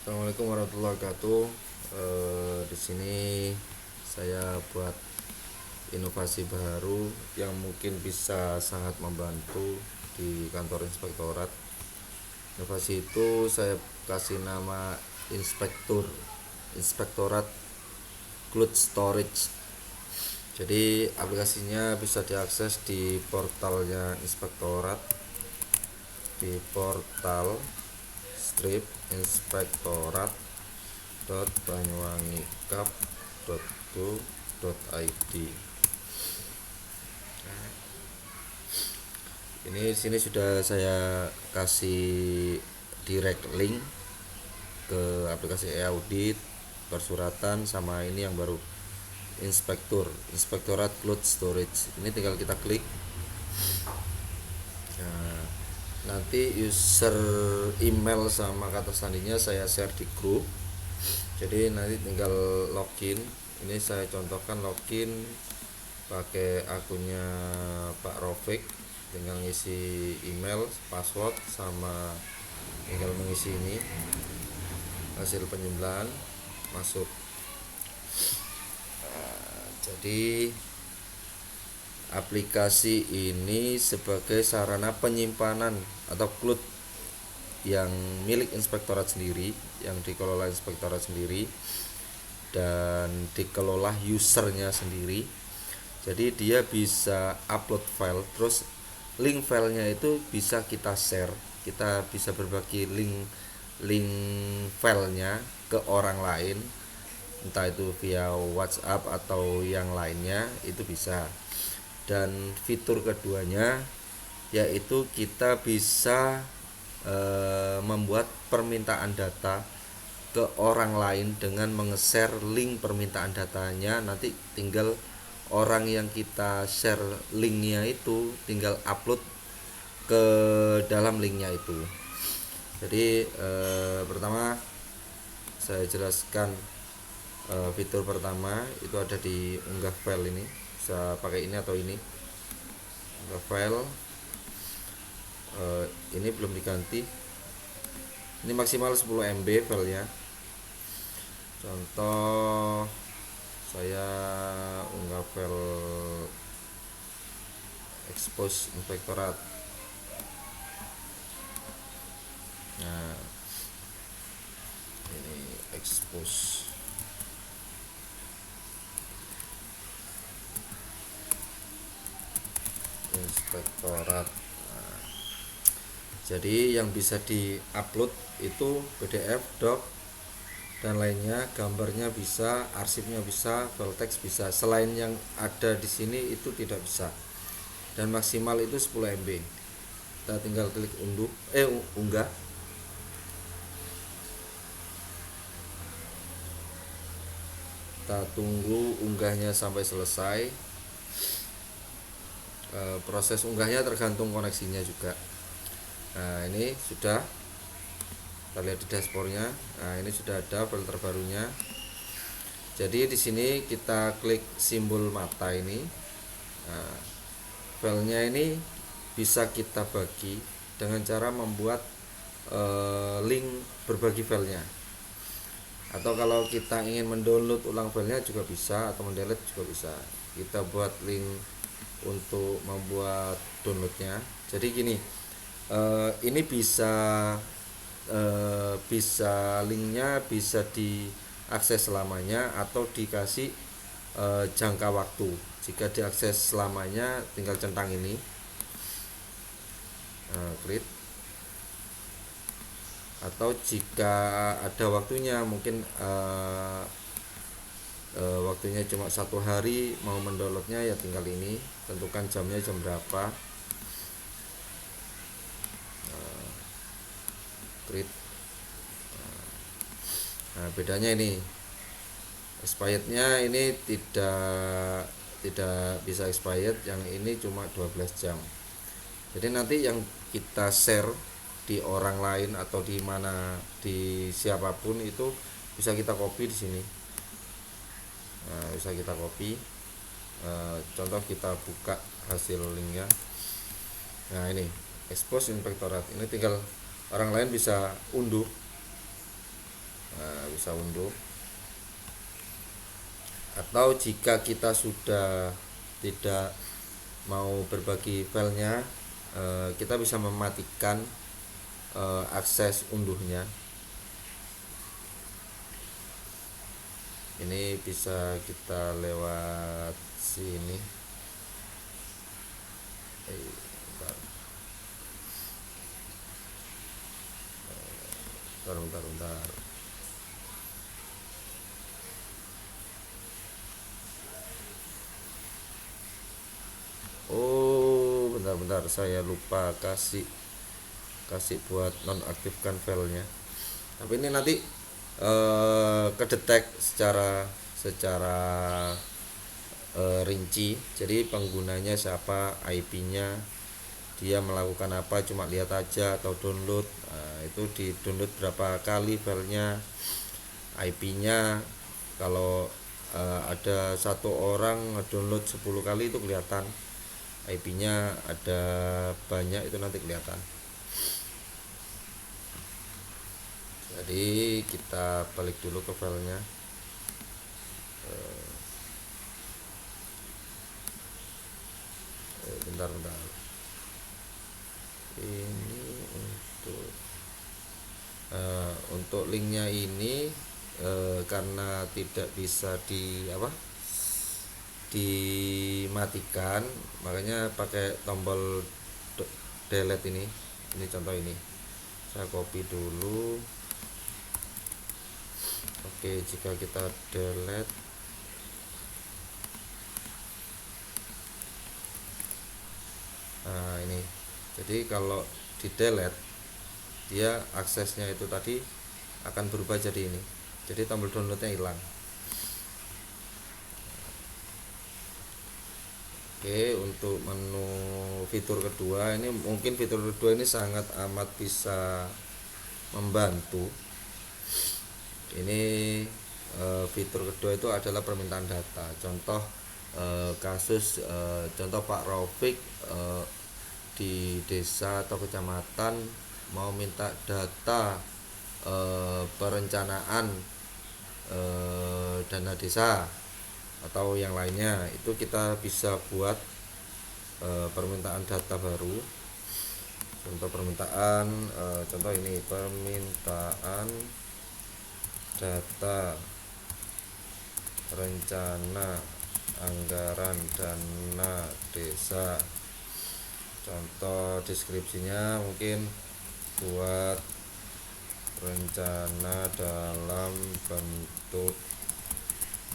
Assalamualaikum warahmatullahi wabarakatuh. Di sini saya buat inovasi baru yang mungkin bisa sangat membantu di kantor inspektorat. Inovasi itu saya kasih nama Inspektorat Cloud Storage. Jadi aplikasinya bisa diakses di portalnya inspektorat, di portal strip inspektorat.banyuwangikap.go.id. Ini sini sudah saya kasih direct link ke aplikasi e-audit, persuratan, sama ini yang baru Inspektorat Cloud Storage. Ini tinggal kita klik. Nah, nanti user email sama kata sandinya saya share di grup. Jadi nanti tinggal login. Ini saya contohkan login pakai akunnya Pak Rofik, tinggal ngisi email, password, sama tinggal mengisi ini hasil penjumlahan masuk. Jadi aplikasi ini sebagai sarana penyimpanan atau cloud yang milik inspektorat sendiri, yang dikelola inspektorat sendiri dan dikelola usernya sendiri. Jadi dia bisa upload file, terus link filenya itu bisa kita share, kita bisa berbagi link filenya ke orang lain, entah itu via WhatsApp atau yang lainnya, itu bisa. Dan fitur keduanya yaitu kita bisa membuat permintaan data ke orang lain dengan menge-share link permintaan datanya. Nanti tinggal orang yang kita share linknya itu tinggal upload ke dalam linknya itu. Jadi pertama saya jelaskan, fitur pertama itu ada di unggah file. Ini bisa pakai ini atau ini, unggah file. Ini belum diganti, ini maksimal 10 MB filenya. Contoh saya unggah file expose inspektorat. Nah, ini expose inspektorat. Nah, jadi yang bisa di-upload itu PDF, doc, dan lainnya, gambarnya bisa, arsipnya bisa, file teks bisa. Selain yang ada di sini itu tidak bisa. Dan maksimal itu 10 MB. Kita tinggal klik unggah. Kita tunggu unggahnya sampai selesai. Proses unggahnya tergantung koneksinya juga. Nah, ini sudah, kita lihat di dashboardnya. Nah, ini sudah ada file terbarunya. Jadi di sini kita klik simbol mata ini. Nah, filenya ini bisa kita bagi dengan cara membuat link berbagi filenya. Atau kalau kita ingin mendownload ulang filenya juga bisa, atau mendelete juga bisa. Kita buat link untuk membuat downloadnya. Jadi gini, ini bisa linknya bisa diakses selamanya atau dikasih jangka waktu. Jika diakses selamanya tinggal centang ini, klik. Atau jika ada waktunya, mungkin waktunya cuma 1 hari, mau mendownloadnya ya tinggal ini, tentukan jamnya jam berapa, klik. Nah, bedanya ini, expirednya ini tidak bisa expired, yang ini cuma 12 jam. Jadi nanti yang kita share di orang lain atau di mana, di siapapun, itu bisa kita copy di sini. Nah, bisa kita copy. Contoh kita buka hasil linknya. Nah, ini expose inspektorat. Ini tinggal orang lain bisa unduh Nah, bisa unduh. Atau jika kita sudah tidak mau berbagi filenya, kita bisa mematikan akses unduhnya. Ini bisa kita lewat sini. Bentar. Bentar. Oh, bentar, saya lupa kasih buat nonaktifkan filenya. Tapi ini nanti kedetek secara rinci. Jadi penggunanya siapa, IP-nya, dia melakukan apa, cuma lihat aja atau download. Nah, itu di download berapa kali filenya, IP-nya. Kalau ada satu orang download 10 kali itu kelihatan. IP-nya ada banyak itu nanti kelihatan. Jadi kita balik dulu ke filenya. Bentar. Ini untuk linknya ini karena tidak bisa dimatikan, makanya pakai tombol delete ini. Ini contoh ini. Saya copy dulu. Oke, jika kita delete, nah ini. Jadi kalau di delete, dia aksesnya itu tadi akan berubah jadi ini. Jadi tombol downloadnya hilang. Oke, untuk menu fitur kedua ini, mungkin fitur kedua ini sangat amat bisa membantu. Ini fitur kedua itu adalah permintaan data. Contoh kasus contoh Pak Raufik di desa atau kecamatan mau minta data perencanaan dana desa atau yang lainnya. Itu kita bisa buat permintaan data baru. Contoh permintaan, contoh ini, permintaan data rencana anggaran dana desa. Contoh deskripsinya mungkin buat rencana dalam bentuk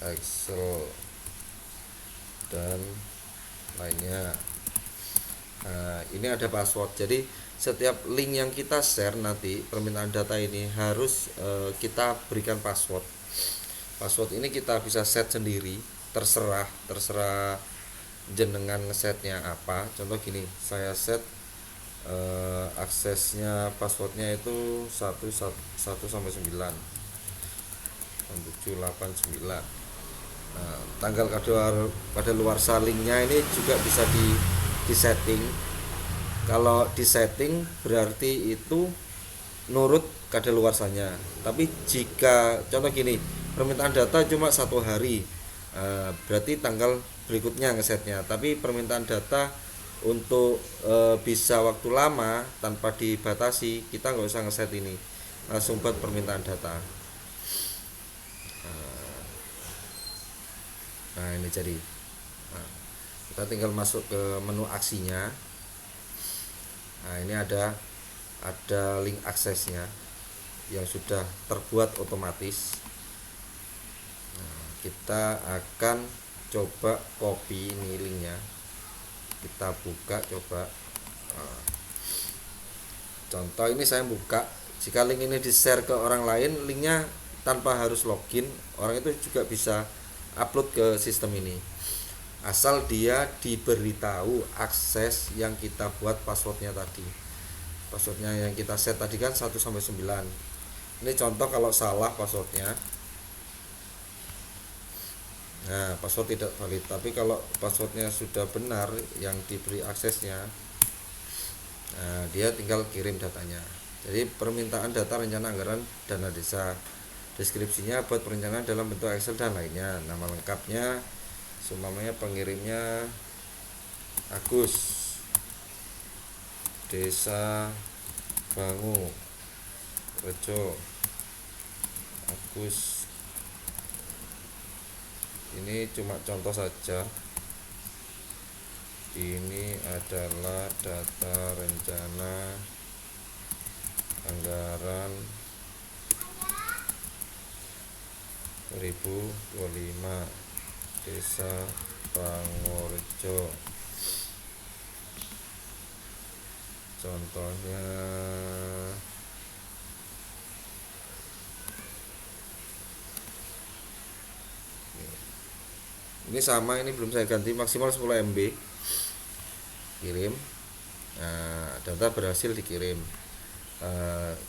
Excel dan lainnya. Nah, ini ada password. Jadi setiap link yang kita share nanti, permintaan data ini harus kita berikan password. Password ini kita bisa set sendiri, terserah jenengan ngesetnya apa. Contoh gini, saya set aksesnya, passwordnya itu 1 sampai 9, 789. Nah, tanggal pada luar salingnya ini juga bisa disetting. Kalau disetting berarti itu nurut kadaluarsanya. Tapi jika contoh gini, permintaan data cuma 1 hari, berarti tanggal berikutnya ngesetnya. Tapi permintaan data untuk bisa waktu lama tanpa dibatasi, kita nggak usah ngeset ini, langsung buat permintaan data. Nah, ini jadi, nah, kita tinggal masuk ke menu aksinya. Nah, ini ada link aksesnya yang sudah terbuat otomatis. Nah, kita akan coba copy ini linknya, kita buka coba. Nah, contoh ini saya buka. Jika link ini di share ke orang lain, linknya tanpa harus login, orang itu juga bisa upload ke sistem ini, asal dia diberitahu akses yang kita buat passwordnya tadi. Passwordnya yang kita set tadi kan 1 sampai 9. Ini contoh kalau salah passwordnya, nah password tidak valid. Tapi kalau passwordnya sudah benar yang diberi aksesnya, nah dia tinggal kirim datanya. Jadi permintaan data rencana anggaran dana desa. Deskripsinya buat perencanaan dalam bentuk Excel dan lainnya. Nama lengkapnya, seumpamanya pengirimnya Agus, Desa Bangu Rejo, Agus. Ini cuma contoh saja. Ini adalah data rencana anggaran 2025 Desa Bangorejo. Contohnya ini sama, ini belum saya ganti, maksimal 10 MB. Kirim. Nah, data berhasil dikirim.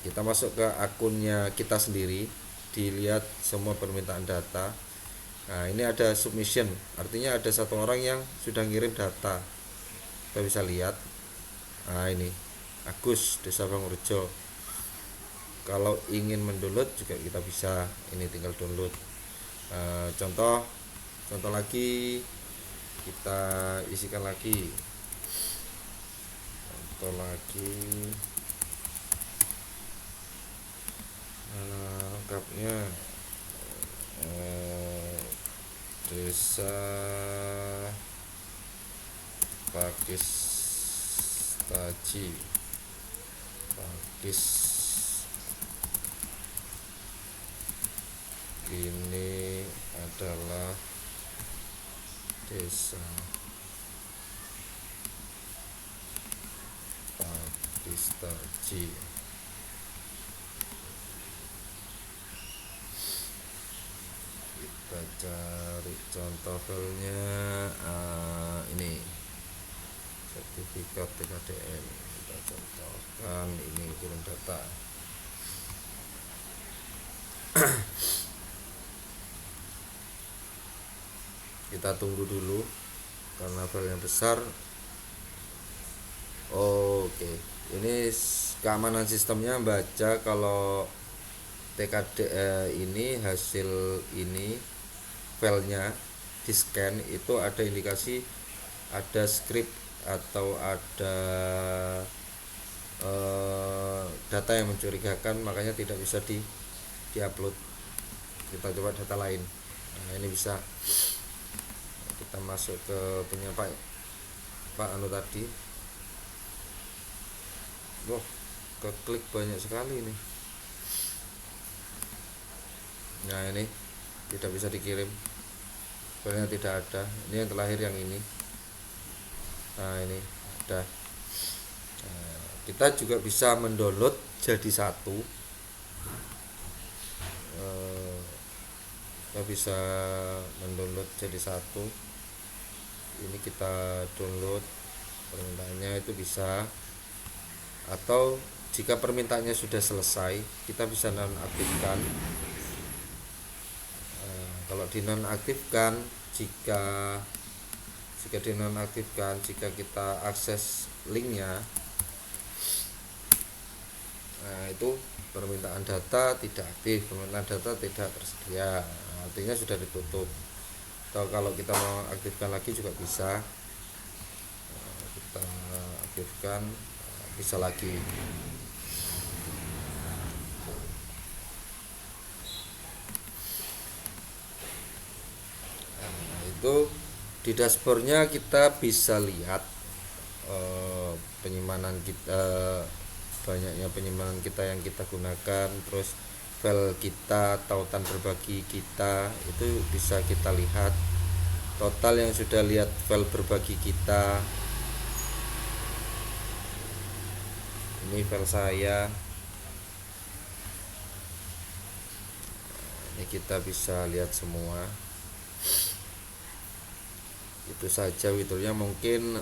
Kita masuk ke akunnya kita sendiri, dilihat semua permintaan data. Nah, ini ada submission, artinya ada satu orang yang sudah ngirim data. Kita bisa lihat. Nah, ini Agus, Desa Bangorejo. Kalau ingin mendownload juga kita bisa, ini tinggal download. Contoh lagi, kita isikan lagi. Contoh lagi, lengkapnya Desa Pakis ini adalah Desa Pakistaji. Kita cari contoh filenya. Ini sertifikat TKDN, kita contohkan. Ini kirim data. Kita tunggu dulu karena filenya besar. Oke, ini keamanan sistemnya baca kalau TKD ini hasil ini filenya di scan itu ada indikasi ada script atau ada data yang mencurigakan, makanya tidak bisa diupload. Kita coba data lain. Nah, ini bisa. Kita masuk ke punya Pak Anu tadi. Wah, keklik banyak sekali ini. Nah, ini tidak bisa dikirim, filenya tidak ada. Ini yang terakhir, yang ini. Nah, ini ada. Kita juga bisa mendownload jadi satu. Kita bisa mendownload jadi satu. Ini kita download permintaannya, itu bisa. Atau jika permintaannya sudah selesai, kita bisa nonaktifkan. Kalau dinonaktifkan, jika dinonaktifkan, jika kita akses linknya, nah itu permintaan data tidak aktif, permintaan data tidak tersedia. Nah, artinya sudah ditutup. Atau kalau kita mau aktifkan lagi juga bisa. Kita aktifkan, bisa lagi. Nah, itu di dashboardnya kita bisa lihat penyimpanan kita, banyaknya penyimpanan kita yang kita gunakan, terus file kita, tautan berbagi kita, itu bisa kita lihat total yang sudah lihat file berbagi kita. Ini file saya, ini kita bisa lihat semua. Itu saja fiturnya. Mungkin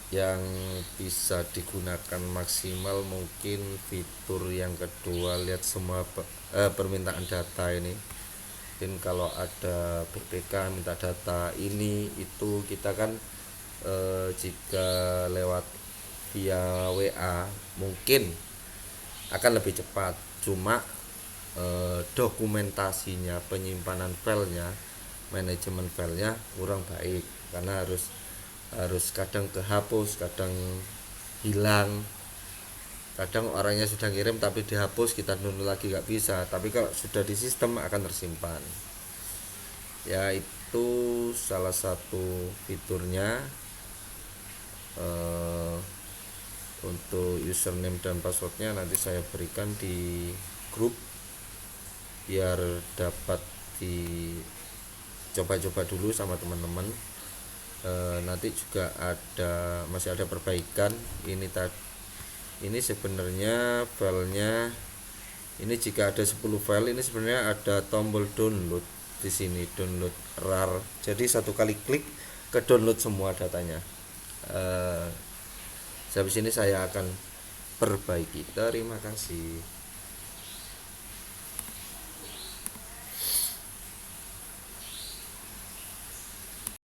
yang bisa digunakan maksimal mungkin fitur yang kedua, lihat semua permintaan data ini. Mungkin kalau ada BPK minta data ini itu, kita kan jika lewat via WA mungkin akan lebih cepat. Cuma dokumentasinya, penyimpanan filenya, manajemen filenya kurang baik karena harus kadang kehapus, kadang hilang, kadang orangnya sudah kirim tapi dihapus, kita download lagi nggak bisa. Tapi kalau sudah di sistem akan tersimpan. Ya itu salah satu fiturnya. eh, untuk username dan passwordnya nanti saya berikan di grup biar dapat dicoba-coba dulu sama teman-teman. Nanti juga masih ada perbaikan. Ini sebenarnya filenya, ini jika ada 10 file, ini sebenarnya ada tombol download di sini, download RAR. Jadi satu kali klik ke download semua datanya. Habis ini saya akan perbaiki. Terima kasih.